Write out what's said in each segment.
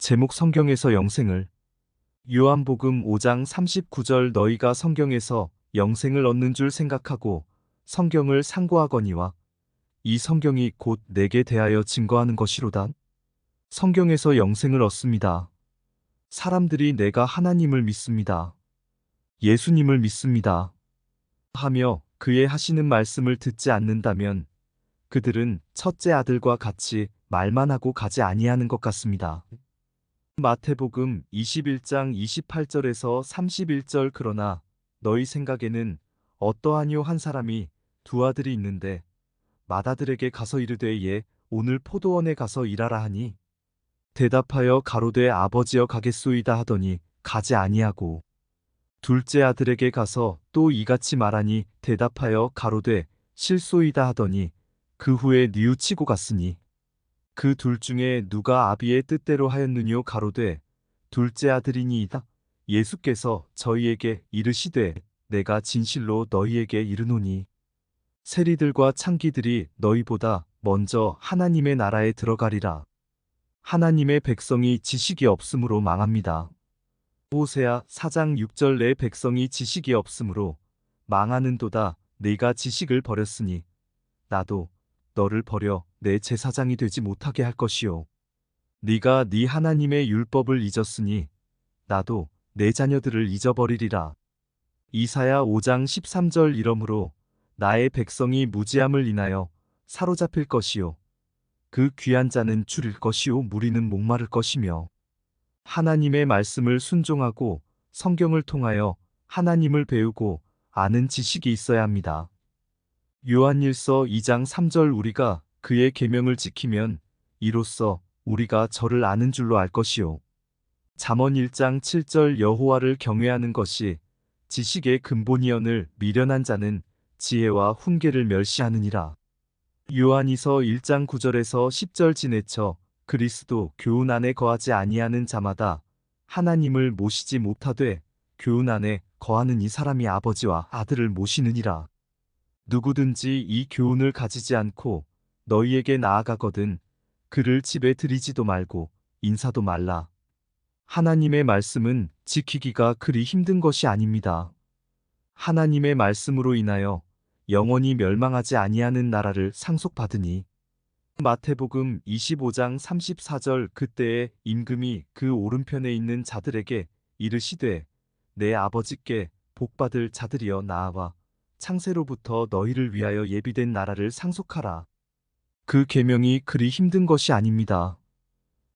제목 성경에서 영생을. 요한복음 5장 39절 너희가 성경에서 영생을 얻는 줄 생각하고 성경을 상고하거니와 이 성경이 곧 내게 대하여 증거하는 것이로다. 성경에서 영생을 얻습니다. 사람들이 내가 하나님을 믿습니다. 예수님을 믿습니다. 하며 그의 하시는 말씀을 듣지 않는다면 그들은 첫째 아들과 같이 말만 하고 가지 아니하는 것 같습니다. 마태복음 21장 28절에서 31절 그러나 너희 생각에는 어떠하뇨 한 사람이 두 아들이 있는데 맏아들에게 가서 이르되 예 오늘 포도원에 가서 일하라 하니 대답하여 가로되 아버지여 가겠소이다 하더니 가지 아니하고 둘째 아들에게 가서 또 이같이 말하니 대답하여 가로되 실소이다 하더니 그 후에 뉘우치고 갔으니 그 둘 중에 누가 아비의 뜻대로 하였느뇨 가로되 둘째 아들이니이다. 예수께서 저희에게 이르시되 내가 진실로 너희에게 이르노니 세리들과 창기들이 너희보다 먼저 하나님의 나라에 들어가리라. 하나님의 백성이 지식이 없으므로 망합니다. 호세아 4장 6절 내 백성이 지식이 없으므로 망하는도다. 네가 지식을 버렸으니 나도 너를 버려 내 제사장이 되지 못하게 할 것이요. 네가 네 하나님의 율법을 잊었으니 나도 내 자녀들을 잊어버리리라. 이사야 5장 13절 이러므로 나의 백성이 무지함을 인하여 사로잡힐 것이요. 그 귀한 자는 줄일 것이요 무리는 목마를 것이며 하나님의 말씀을 순종하고 성경을 통하여 하나님을 배우고 아는 지식이 있어야 합니다. 요한일서 2장 3절 우리가 그의 계명을 지키면 이로써 우리가 저를 아는 줄로 알 것이요. 잠언 1장 7절 여호와를 경외하는 것이 지식의 근본이언을 미련한 자는 지혜와 훈계를 멸시하느니라. 요한이서 1장 9절에서 10절 지내쳐 그리스도 교훈 안에 거하지 아니하는 자마다 하나님을 모시지 못하되 교훈 안에 거하는 이 사람이 아버지와 아들을 모시느니라. 누구든지 이 교훈을 가지지 않고 너희에게 나아가거든 그를 집에 들이지도 말고 인사도 말라. 하나님의 말씀은 지키기가 그리 힘든 것이 아닙니다. 하나님의 말씀으로 인하여 영원히 멸망하지 아니하는 나라를 상속받으니. 마태복음 25장 34절 그때에 임금이 그 오른편에 있는 자들에게 이르시되 내 아버지께 복받을 자들이여 나아와 창세로부터 너희를 위하여 예비된 나라를 상속하라. 그 계명이 그리 힘든 것이 아닙니다.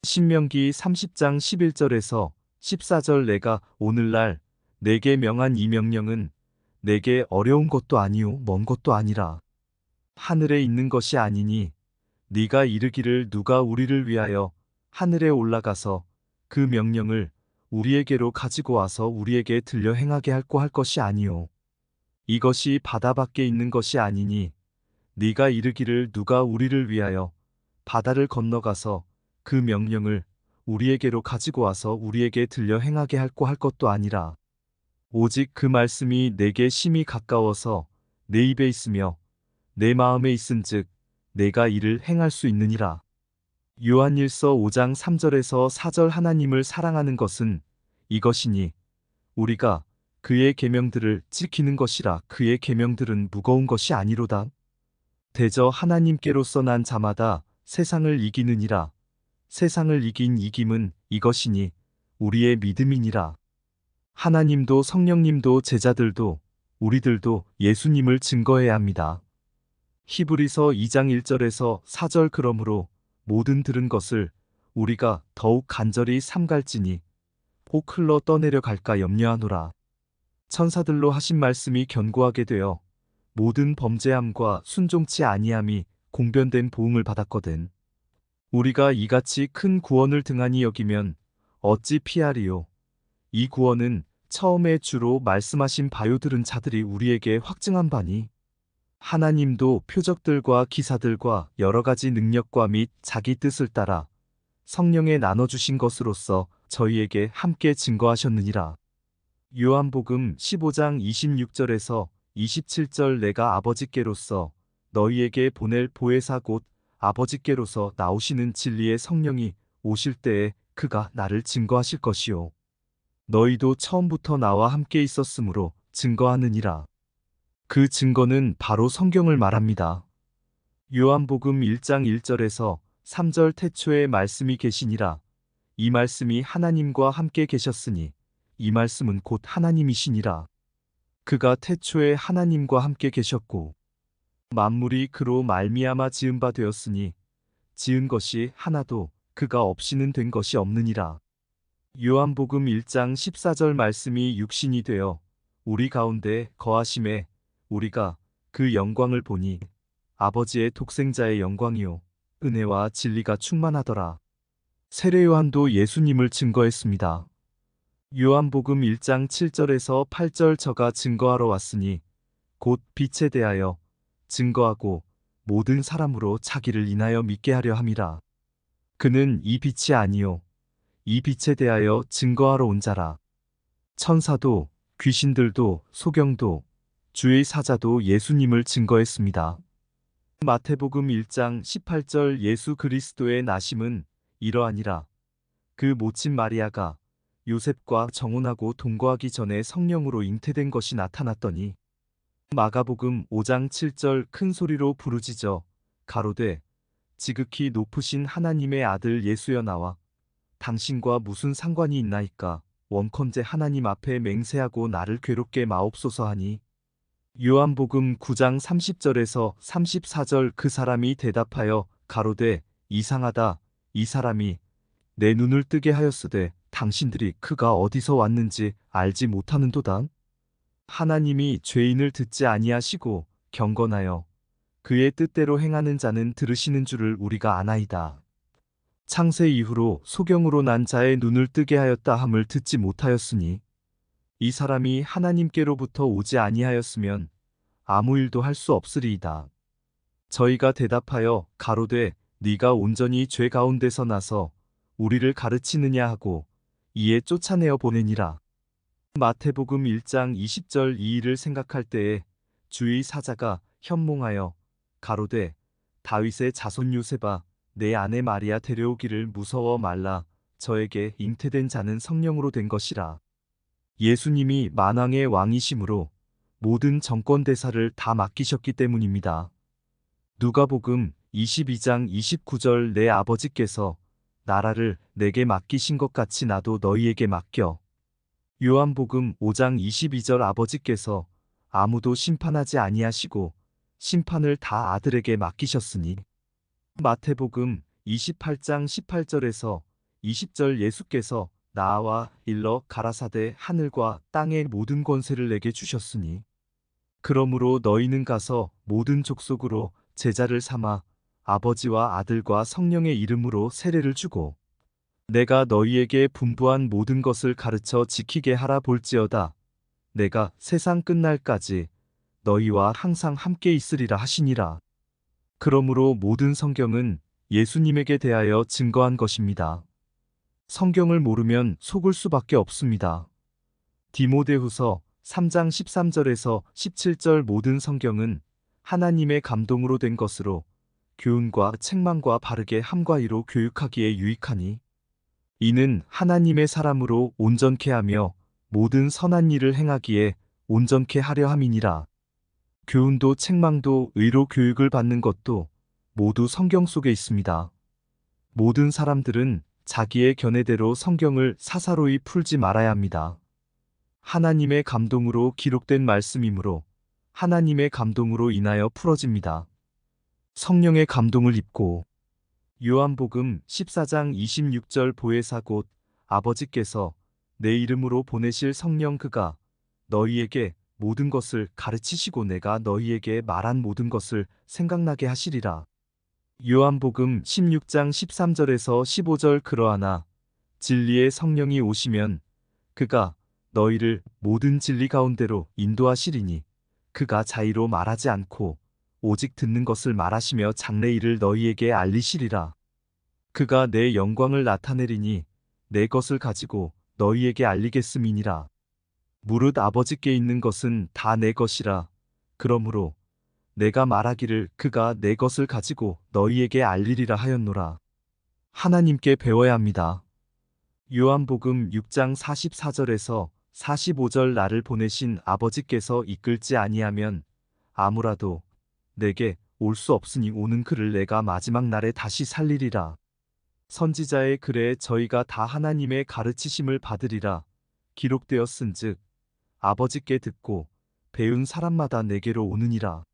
신명기 30장 11절에서 14절 내가 오늘날 내게 명한 이 명령은 내게 어려운 것도 아니요 먼 것도 아니라 하늘에 있는 것이 아니니 네가 이르기를 누가 우리를 위하여 하늘에 올라가서 그 명령을 우리에게로 가지고 와서 우리에게 들려 행하게 할고 할 것이 아니요 이것이 바다 밖에 있는 것이 아니니 네가 이르기를 누가 우리를 위하여 바다를 건너가서 그 명령을 우리에게로 가지고 와서 우리에게 들려 행하게 할고 할 것도 아니라 오직 그 말씀이 내게 심히 가까워서 내 입에 있으며 내 마음에 있은즉 내가 이를 행할 수 있느니라. 요한일서 5장 3절에서 4절 하나님을 사랑하는 것은 이것이니 우리가 그의 계명들을 지키는 것이라. 그의 계명들은 무거운 것이 아니로다. 대저 하나님께로서 난 자마다 세상을 이기느니라. 세상을 이긴 이김은 이것이니 우리의 믿음이니라. 하나님도 성령님도 제자들도 우리들도 예수님을 증거해야 합니다. 히브리서 2장 1절에서 4절 그러므로 모든 들은 것을 우리가 더욱 간절히 삼갈지니 혹 흘러 떠내려 갈까 염려하노라. 천사들로 하신 말씀이 견고하게 되어 모든 범죄함과 순종치 아니함이 공변된 보응을 받았거든. 우리가 이같이 큰 구원을 등한히 여기면 어찌 피하리요. 이 구원은 처음에 주로 말씀하신 바요 들은 자들이 우리에게 확증한 바니 하나님도 표적들과 기사들과 여러 가지 능력과 및 자기 뜻을 따라 성령에 나눠주신 것으로서 저희에게 함께 증거하셨느니라. 요한복음 15장 26절에서 27절 내가 아버지께로서 너희에게 보낼 보혜사 곧 아버지께로서 나오시는 진리의 성령이 오실 때에 그가 나를 증거하실 것이요. 너희도 처음부터 나와 함께 있었으므로 증거하느니라. 그 증거는 바로 성경을 말합니다. 요한복음 1장 1절에서 3절 태초에 말씀이 계시니라. 이 말씀이 하나님과 함께 계셨으니 이 말씀은 곧 하나님이시니라. 그가 태초에 하나님과 함께 계셨고 만물이 그로 말미암아 지은 바 되었으니 지은 것이 하나도 그가 없이는 된 것이 없느니라. 요한복음 1장 14절 말씀이 육신이 되어 우리 가운데 거하심에 우리가 그 영광을 보니 아버지의 독생자의 영광이요 은혜와 진리가 충만하더라. 세례 요한도 예수님을 증거했습니다. 요한복음 1장 7절에서 8절 저가 증거하러 왔으니 곧 빛에 대하여 증거하고 모든 사람으로 자기를 인하여 믿게 하려 함이라. 그는 이 빛이 아니요 이 빛에 대하여 증거하러 온 자라. 천사도 귀신들도 소경도 주의 사자도 예수님을 증거했습니다. 마태복음 1장 18절 예수 그리스도의 나심은 이러하니라. 그 모친 마리아가 요셉과 정혼하고 동거하기 전에 성령으로 잉태된 것이 나타났더니 마가복음 5장 7절 큰 소리로 부르짖어 가로되 지극히 높으신 하나님의 아들 예수여 나와 당신과 무슨 상관이 있나이까 원컨대 하나님 앞에 맹세하고 나를 괴롭게 마옵소서 하니 요한복음 9장 30절에서 34절 그 사람이 대답하여 가로되 이상하다 이 사람이 내 눈을 뜨게 하였으되 당신들이 그가 어디서 왔는지 알지 못하는도다. 하나님이 죄인을 듣지 아니하시고 경건하여 그의 뜻대로 행하는 자는 들으시는 줄을 우리가 아나이다. 창세 이후로 소경으로 난 자의 눈을 뜨게 하였다 함을 듣지 못하였으니 이 사람이 하나님께로부터 오지 아니하였으면 아무 일도 할 수 없으리이다. 저희가 대답하여 가로되 네가 온전히 죄 가운데서 나서 우리를 가르치느냐 하고 이에 쫓아내어 보내니라. 마태복음 1장 20절 이 일을 생각할 때에 주의 사자가 현몽하여 가로되 다윗의 자손 요셉아 내 아내 마리아 데려오기를 무서워 말라. 저에게 잉태된 자는 성령으로 된 것이라. 예수님이 만왕의 왕이심으로 모든 정권 대사를 다 맡기셨기 때문입니다. 누가복음 22장 29절 내 아버지께서 나라를 내게 맡기신 것 같이 나도 너희에게 맡겨. 요한복음 5장 22절 아버지께서 아무도 심판하지 아니하시고 심판을 다 아들에게 맡기셨으니. 마태복음 28장 18절에서 20절 예수께서 나와 일러 가라사대 하늘과 땅의 모든 권세를 내게 주셨으니 그러므로 너희는 가서 모든 족속으로 제자를 삼아 아버지와 아들과 성령의 이름으로 세례를 주고 내가 너희에게 분부한 모든 것을 가르쳐 지키게 하라 볼지어다. 내가 세상 끝날까지 너희와 항상 함께 있으리라 하시니라. 그러므로 모든 성경은 예수님에게 대하여 증거한 것입니다. 성경을 모르면 속을 수밖에 없습니다. 디모데후서 3장 13절에서 17절 모든 성경은 하나님의 감동으로 된 것으로 교훈과 책망과 바르게 함과 이로 교육하기에 유익하니 이는 하나님의 사람으로 온전케 하며 모든 선한 일을 행하기에 온전케 하려 함이니라. 교훈도 책망도 의로 교육을 받는 것도 모두 성경 속에 있습니다. 모든 사람들은 자기의 견해대로 성경을 사사로이 풀지 말아야 합니다. 하나님의 감동으로 기록된 말씀이므로 하나님의 감동으로 인하여 풀어집니다. 성령의 감동을 입고 요한복음 14장 26절 보혜사 곧 아버지께서 내 이름으로 보내실 성령 그가 너희에게 모든 것을 가르치시고 내가 너희에게 말한 모든 것을 생각나게 하시리라. 요한복음 16장 13절에서 15절 그러하나 진리의 성령이 오시면 그가 너희를 모든 진리 가운데로 인도하시리니 그가 자의로 말하지 않고 오직 듣는 것을 말하시며 장래일을 너희에게 알리시리라. 그가 내 영광을 나타내리니 내 것을 가지고 너희에게 알리겠음이니라. 무릇 아버지께 있는 것은 다 내 것이라. 그러므로 내가 말하기를 그가 내 것을 가지고 너희에게 알리리라 하였노라. 하나님께 배워야 합니다. 요한복음 6장 44절에서 45절 나를 보내신 아버지께서 이끌지 아니하면 아무라도 내게 올 수 없으니 오는 그를 내가 마지막 날에 다시 살리리라. 선지자의 글에 저희가 다 하나님의 가르치심을 받으리라 기록되었은즉 아버지께 듣고 배운 사람마다 내게로 오느니라.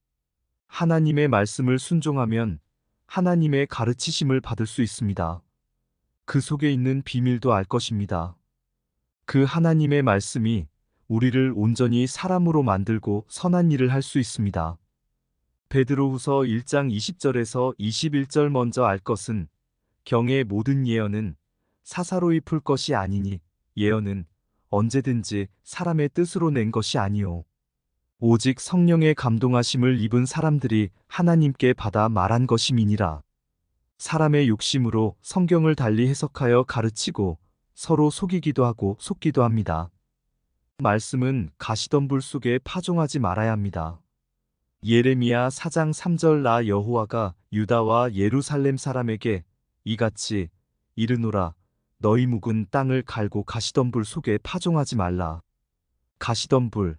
하나님의 말씀을 순종하면 하나님의 가르치심을 받을 수 있습니다. 그 속에 있는 비밀도 알 것입니다. 그 하나님의 말씀이 우리를 온전히 사람으로 만들고 선한 일을 할 수 있습니다. 베드로후서 1장 20절에서 21절 먼저 알 것은 경의 모든 예언은 사사로이 풀 것이 아니니 예언은 언제든지 사람의 뜻으로 낸 것이 아니요 오직 성령의 감동하심을 입은 사람들이 하나님께 받아 말한 것임이니라. 사람의 욕심으로 성경을 달리 해석하여 가르치고 서로 속이기도 하고 속기도 합니다. 말씀은 가시덤불 속에 파종하지 말아야 합니다. 예레미야 4장 3절 나 여호와가 유다와 예루살렘 사람에게 이같이 이르노라 너희 묵은 땅을 갈고 가시덤불 속에 파종하지 말라. 가시덤불,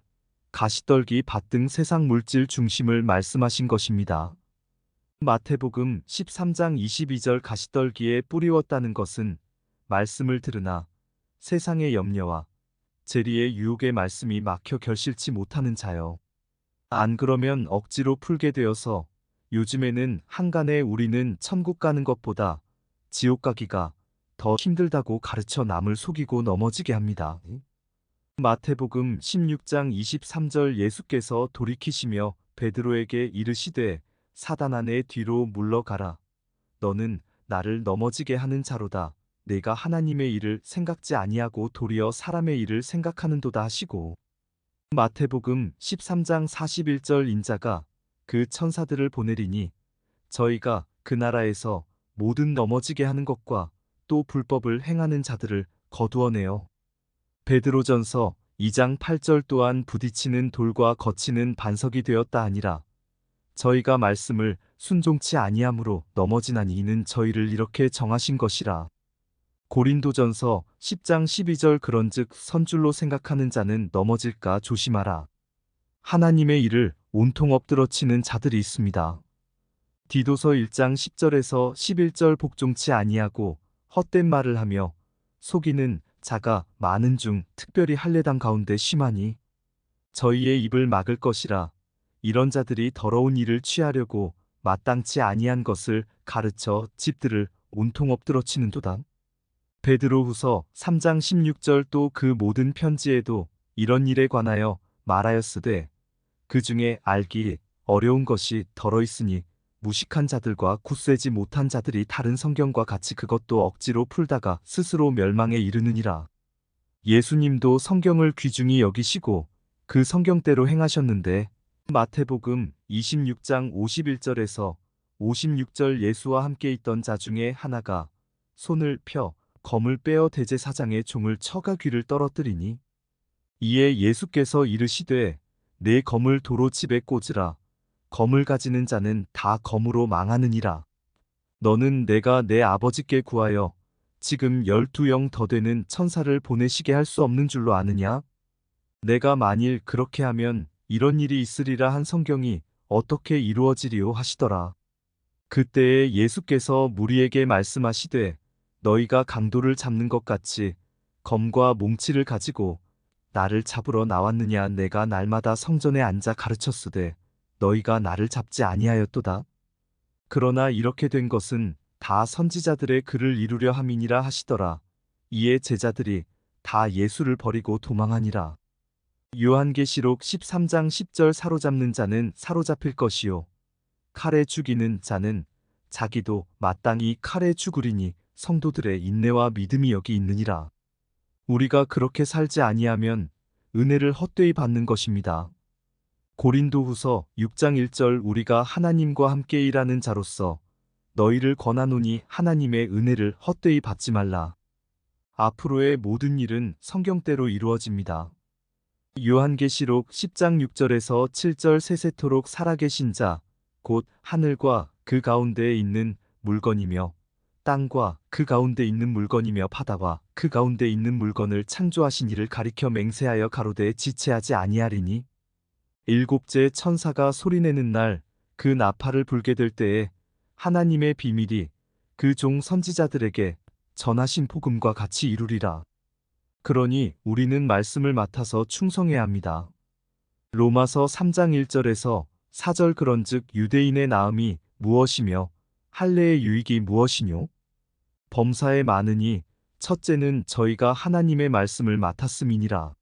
가시떨기 밭 등 세상 물질 중심을 말씀하신 것입니다. 마태복음 13장 22절 가시떨기에 뿌리웠다는 것은 말씀을 들으나 세상의 염려와 재리의 유혹의 말씀이 막혀 결실치 못하는 자요. 안 그러면 억지로 풀게 되어서 요즘에는 한간에 우리는 천국 가는 것보다 지옥 가기가 더 힘들다고 가르쳐 남을 속이고 넘어지게 합니다. 마태복음 16장 23절 예수께서 돌이키시며 베드로에게 이르시되 사단아 내 뒤로 물러가라. 너는 나를 넘어지게 하는 자로다. 내가 하나님의 일을 생각지 아니하고 도리어 사람의 일을 생각하는도다 하시고 마태복음 13장 41절 인자가 그 천사들을 보내리니 저희가 그 나라에서 모든 넘어지게 하는 것과 또 불법을 행하는 자들을 거두어내어 베드로전서 2장 8절 또한 부딪히는 돌과 거치는 반석이 되었다 하니라. 저희가 말씀을 순종치 아니함으로 넘어지나니 이는 저희를 이렇게 정하신 것이라. 고린도전서 10장 12절 그런즉 선줄로 생각하는 자는 넘어질까 조심하라. 하나님의 일을 온통 엎드러치는 자들이 있습니다. 디도서 1장 10절에서 11절 복종치 아니하고 헛된 말을 하며 속이는 자가 많은 중 특별히 할례당 가운데 심하니 저희의 입을 막을 것이라. 이런 자들이 더러운 일을 취하려고 마땅치 아니한 것을 가르쳐 집들을 온통 엎드러치는도다. 베드로후서 3장 16절 또 그 모든 편지에도 이런 일에 관하여 말하였으되 그 중에 알기 어려운 것이 덜어 있으니 무식한 자들과 굳세지 못한 자들이 다른 성경과 같이 그것도 억지로 풀다가 스스로 멸망에 이르느니라. 예수님도 성경을 귀중히 여기시고 그 성경대로 행하셨는데 마태복음 26장 51절에서 56절 예수와 함께 있던 자 중에 하나가 손을 펴 검을 빼어 대제사장의 종을 쳐가 귀를 떨어뜨리니 이에 예수께서 이르시되 내 검을 도로 집에 꽂으라. 검을 가지는 자는 다 검으로 망하느니라. 너는 내가 내 아버지께 구하여 지금 12영 더 되는 천사를 보내시게 할 수 없는 줄로 아느냐? 내가 만일 그렇게 하면 이런 일이 있으리라 한 성경이 어떻게 이루어지리요 하시더라. 그때에 예수께서 무리에게 말씀하시되 너희가 강도를 잡는 것 같이 검과 몽치를 가지고 나를 잡으러 나왔느냐. 내가 날마다 성전에 앉아 가르쳤으되 너희가 나를 잡지 아니하였도다. 그러나 이렇게 된 것은 다 선지자들의 글을 이루려 함이니라 하시더라. 이에 제자들이 다 예수를 버리고 도망하니라. 요한계시록 13장 10절 사로잡는 자는 사로잡힐 것이요 칼에 죽이는 자는 자기도 마땅히 칼에 죽으리니 성도들의 인내와 믿음이 여기 있느니라. 우리가 그렇게 살지 아니하면 은혜를 헛되이 받는 것입니다. 고린도후서 6장 1절 우리가 하나님과 함께 일하는 자로서 너희를 권하노니 하나님의 은혜를 헛되이 받지 말라. 앞으로의 모든 일은 성경대로 이루어집니다. 요한계시록 10장 6절에서 7절 세세토록 살아계신 자, 곧 하늘과 그 가운데에 있는 물건이며 땅과 그 가운데 있는 물건이며 바다와 그 가운데 있는 물건을 창조하신 이를 가리켜 맹세하여 가로되 지체하지 아니하리니 일곱째 천사가 소리내는 날 그 나팔을 불게 될 때에 하나님의 비밀이 그 종 선지자들에게 전하신 복음과 같이 이루리라. 그러니 우리는 말씀을 맡아서 충성해야 합니다. 로마서 3장 1절에서 4절 그런즉 유대인의 나음이 무엇이며 할례의 유익이 무엇이뇨? 범사에 많으니 첫째는 저희가 하나님의 말씀을 맡았음이니라.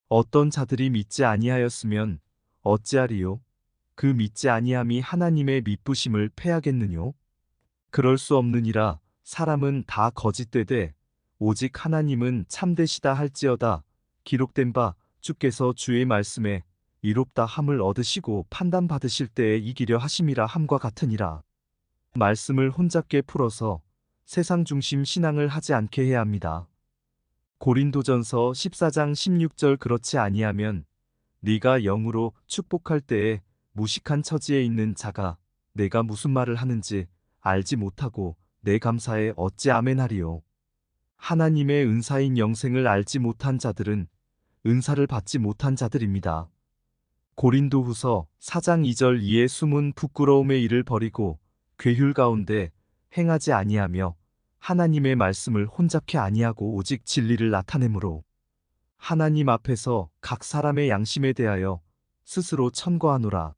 어떤 자들이 믿지 아니하였으면 어찌하리요? 그 믿지 아니함이 하나님의 미쁘심을 패하겠느뇨? 그럴 수 없느니라. 사람은 다 거짓되되 오직 하나님은 참되시다 할지어다. 기록된 바 주께서 주의 말씀에 이롭다 함을 얻으시고 판단받으실 때에 이기려 하심이라 함과 같으니라. 말씀을 혼잡게 풀어서 세상 중심 신앙을 하지 않게 해야 합니다. 고린도전서 14장 16절 그렇지 아니하면 네가 영으로 축복할 때에 무식한 처지에 있는 자가 내가 무슨 말을 하는지 알지 못하고 내 감사에 어찌 아멘하리요. 하나님의 은사인 영생을 알지 못한 자들은 은사를 받지 못한 자들입니다. 고린도후서 4장 2절 이에 숨은 부끄러움의 일을 버리고 괴휼 가운데 행하지 아니하며 하나님의 말씀을 혼잡케 아니하고 오직 진리를 나타내므로 하나님 앞에서 각 사람의 양심에 대하여 스스로 천거하노라.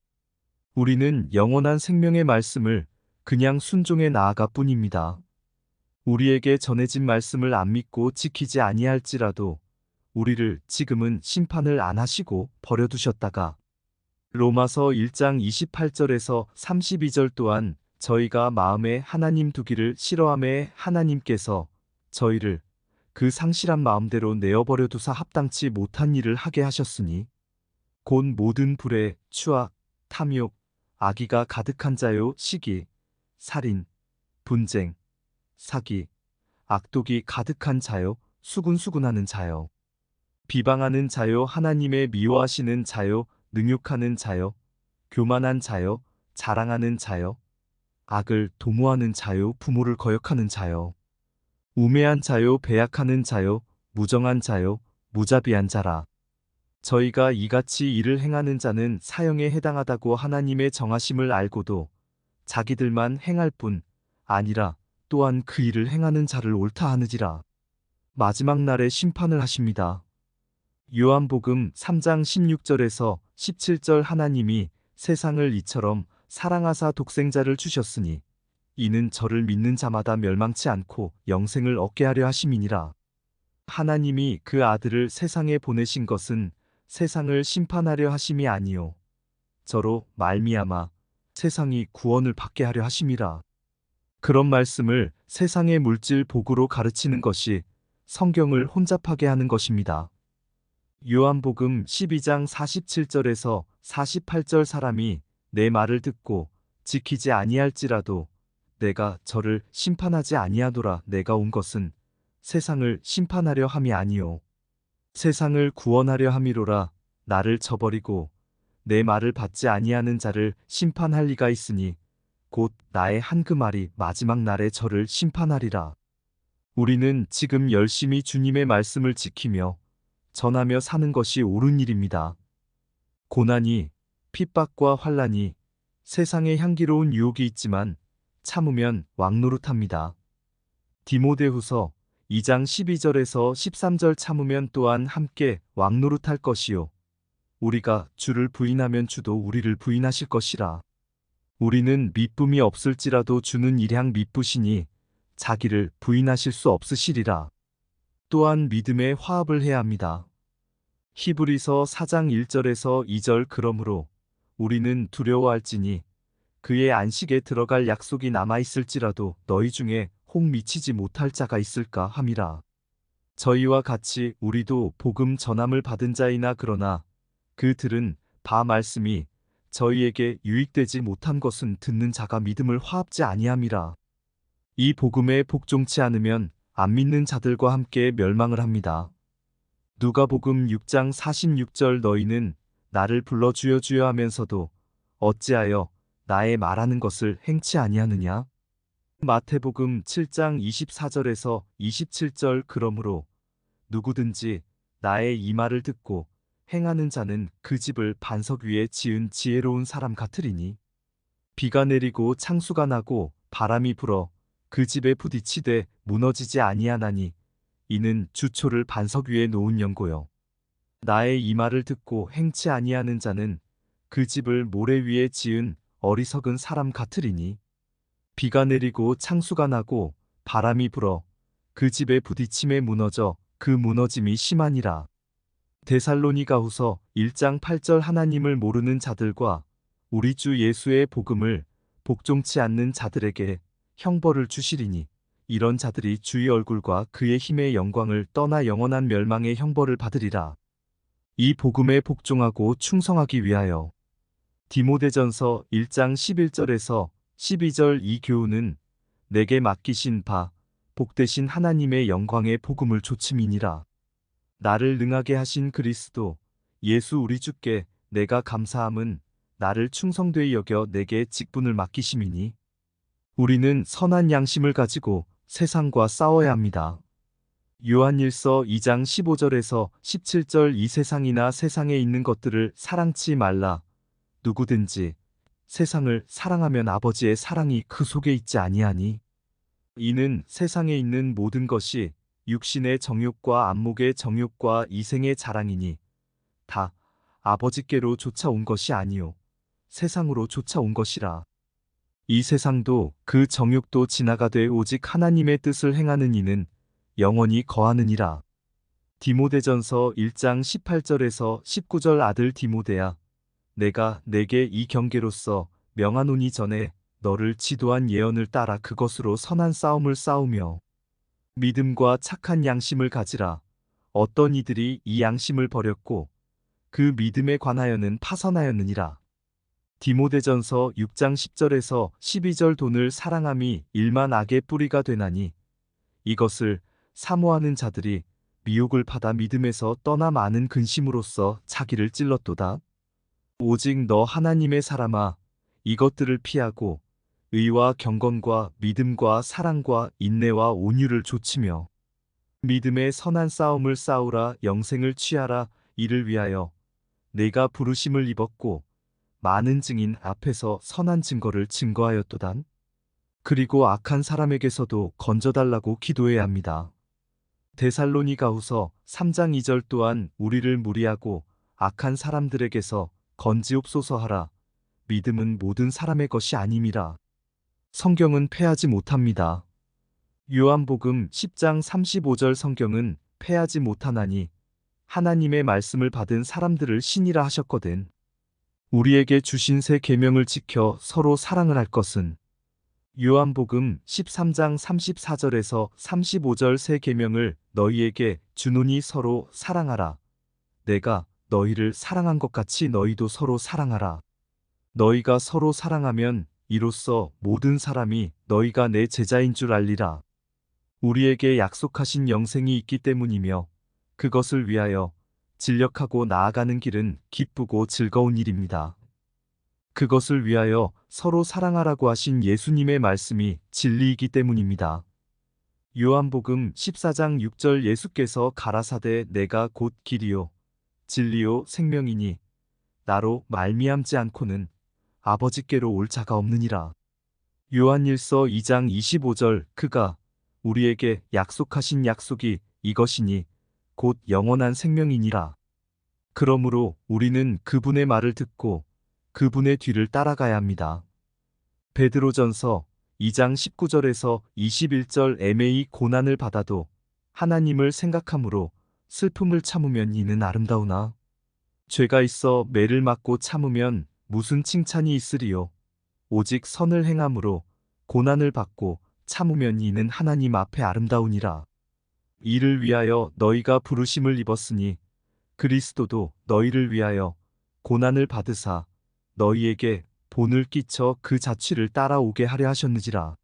우리는 영원한 생명의 말씀을 그냥 순종해 나아가 뿐입니다. 우리에게 전해진 말씀을 안 믿고 지키지 아니할지라도 우리를 지금은 심판을 안 하시고 버려두셨다가 로마서 1장 28절에서 32절 또한 저희가 마음에 하나님 두기를 싫어함에 하나님께서 저희를 그 상실한 마음대로 내어버려 두사 합당치 못한 일을 하게 하셨으니 곧 모든 불의 추악, 탐욕, 악의가 가득한 자요 시기, 살인, 분쟁, 사기, 악독이 가득한 자요 수군수군하는 자요 비방하는 자요 하나님의 미워하시는 자요 능욕하는 자요 교만한 자요 자랑하는 자요 악을 도모하는 자요 부모를 거역하는 자요 우매한 자요 배약하는 자요 무정한 자요 무자비한 자라. 저희가 이같이 일을 행하는 자는 사형에 해당하다고 하나님의 정하심을 알고도 자기들만 행할 뿐 아니라 또한 그 일을 행하는 자를 옳다 하느니라. 마지막 날에 심판을 하십니다. 요한복음 3장 16절에서 17절 하나님이 세상을 이처럼 사랑하사 독생자를 주셨으니 이는 저를 믿는 자마다 멸망치 않고 영생을 얻게 하려 하심이니라. 하나님이 그 아들을 세상에 보내신 것은 세상을 심판하려 하심이 아니요 저로 말미암아 세상이 구원을 받게 하려 하심이라. 그런 말씀을 세상의 물질 복으로 가르치는 것이 성경을 혼잡하게 하는 것입니다. 요한복음 12장 47절에서 48절 사람이 내 말을 듣고 지키지 아니할지라도 내가 저를 심판하지 아니하노라. 내가 온 것은 세상을 심판하려 함이 아니요 세상을 구원하려 함이로라. 나를 저버리고 내 말을 받지 아니하는 자를 심판할 리가 있으니 곧 나의 한 그 말이 마지막 날에 저를 심판하리라. 우리는 지금 열심히 주님의 말씀을 지키며 전하며 사는 것이 옳은 일입니다. 고난이, 핍박과 환난이 세상에 향기로운 유혹이 있지만 참으면 왕노릇합니다. 디모데후서 2장 12절에서 13절 참으면 또한 함께 왕노릇할 것이요 우리가 주를 부인하면 주도 우리를 부인하실 것이라. 우리는 미쁨이 없을지라도 주는 일향 미쁘시니 자기를 부인하실 수 없으시리라. 또한 믿음의 화합을 해야 합니다. 히브리서 4장 1절에서 2절 그러므로 우리는 두려워할지니 그의 안식에 들어갈 약속이 남아있을지라도 너희 중에 혹 미치지 못할 자가 있을까 함이라. 저희와 같이 우리도 복음 전함을 받은 자이나 그러나 그 들은 바 말씀이 저희에게 유익되지 못한 것은 듣는 자가 믿음을 화합지 아니함이라. 이 복음에 복종치 않으면 안 믿는 자들과 함께 멸망을 합니다. 누가복음 6장 46절 너희는 나를 불러 주여 주여 하면서도 어찌하여 나의 말하는 것을 행치 아니하느냐? 마태복음 7장 24절에서 27절 그러므로 누구든지 나의 이 말을 듣고 행하는 자는 그 집을 반석 위에 지은 지혜로운 사람 같으리니 비가 내리고 창수가 나고 바람이 불어 그 집에 부딪히되 무너지지 아니하나니 이는 주초를 반석 위에 놓은 연고요. 나의 이 말을 듣고 행치 아니하는 자는 그 집을 모래 위에 지은 어리석은 사람 같으리니 비가 내리고 창수가 나고 바람이 불어 그 집에 부딪힘에 무너져 그 무너짐이 심하니라. 데살로니가후서 1장 8절 하나님을 모르는 자들과 우리 주 예수의 복음을 복종치 않는 자들에게 형벌을 주시리니 이런 자들이 주의 얼굴과 그의 힘의 영광을 떠나 영원한 멸망의 형벌을 받으리라. 이 복음에 복종하고 충성하기 위하여 디모데전서 1장 11절에서 12절 이 교훈은 내게 맡기신 바 복되신 하나님의 영광의 복음을 조침이니라. 나를 능하게 하신 그리스도 예수 우리 주께 내가 감사함은 나를 충성되이 여겨 내게 직분을 맡기심이니 우리는 선한 양심을 가지고 세상과 싸워야 합니다. 요한일서 2장 15절에서 17절 이 세상이나 세상에 있는 것들을 사랑치 말라. 누구든지 세상을 사랑하면 아버지의 사랑이 그 속에 있지 아니하니 이는 세상에 있는 모든 것이 육신의 정욕과 안목의 정욕과 이생의 자랑이니 다 아버지께로 쫓아온 것이 아니요 세상으로 쫓아온 것이라. 이 세상도 그 정욕도 지나가되 오직 하나님의 뜻을 행하는 이는 영원히 거하느니라. 디모데전서 1장 18절에서 19절 아들 디모데야 내가 내게 이 경계로서 명하노니 전에 너를 지도한 예언을 따라 그것으로 선한 싸움을 싸우며 믿음과 착한 양심을 가지라. 어떤 이들이 이 양심을 버렸고 그 믿음에 관하여는 파선하였느니라. 디모데전서 6장 10절에서 12절 돈을 사랑함이 일만 악의 뿌리가 되나니 이것을 사모하는 자들이 미혹을 받아 믿음에서 떠나 많은 근심으로써 자기를 찔렀도다. 오직 너 하나님의 사람아 이것들을 피하고 의와 경건과 믿음과 사랑과 인내와 온유를 조치며 믿음의 선한 싸움을 싸우라. 영생을 취하라. 이를 위하여 내가 부르심을 입었고 많은 증인 앞에서 선한 증거를 증거하였도다. 그리고 악한 사람에게서도 건져달라고 기도해야 합니다. 데살로니가후서 3장 2절 또한 우리를 무리하고 악한 사람들에게서 건지옵소서 하라. 믿음은 모든 사람의 것이 아님이라. 성경은 패하지 못합니다. 요한복음 10장 35절 성경은 패하지 못하나니 하나님의 말씀을 받은 사람들을 신이라 하셨거든. 우리에게 주신 새 계명을 지켜 서로 사랑을 할 것은 요한복음 13장 34절에서 35절 새 계명을 너희에게 주노니 서로 사랑하라. 내가 너희를 사랑한 것 같이 너희도 서로 사랑하라. 너희가 서로 사랑하면 이로써 모든 사람이 너희가 내 제자인 줄 알리라. 우리에게 약속하신 영생이 있기 때문이며 그것을 위하여 진력하고 나아가는 길은 기쁘고 즐거운 일입니다. 그것을 위하여 서로 사랑하라고 하신 예수님의 말씀이 진리이기 때문입니다. 요한복음 14장 6절 예수께서 가라사대 내가 곧 길이요 진리요 생명이니 나로 말미암지 않고는 아버지께로 올 자가 없느니라. 요한일서 2장 25절 그가 우리에게 약속하신 약속이 이것이니 곧 영원한 생명이니라. 그러므로 우리는 그분의 말을 듣고 그분의 뒤를 따라가야 합니다. 베드로전서 2장 19절에서 21절 애매히 고난을 받아도 하나님을 생각함으로 슬픔을 참으면 이는 아름다우나 죄가 있어 매를 맞고 참으면 무슨 칭찬이 있으리요. 오직 선을 행함으로 고난을 받고 참으면 이는 하나님 앞에 아름다우니라. 이를 위하여 너희가 부르심을 입었으니 그리스도도 너희를 위하여 고난을 받으사 너희에게 본을 끼쳐 그 자취를 따라오게 하려 하셨느니라.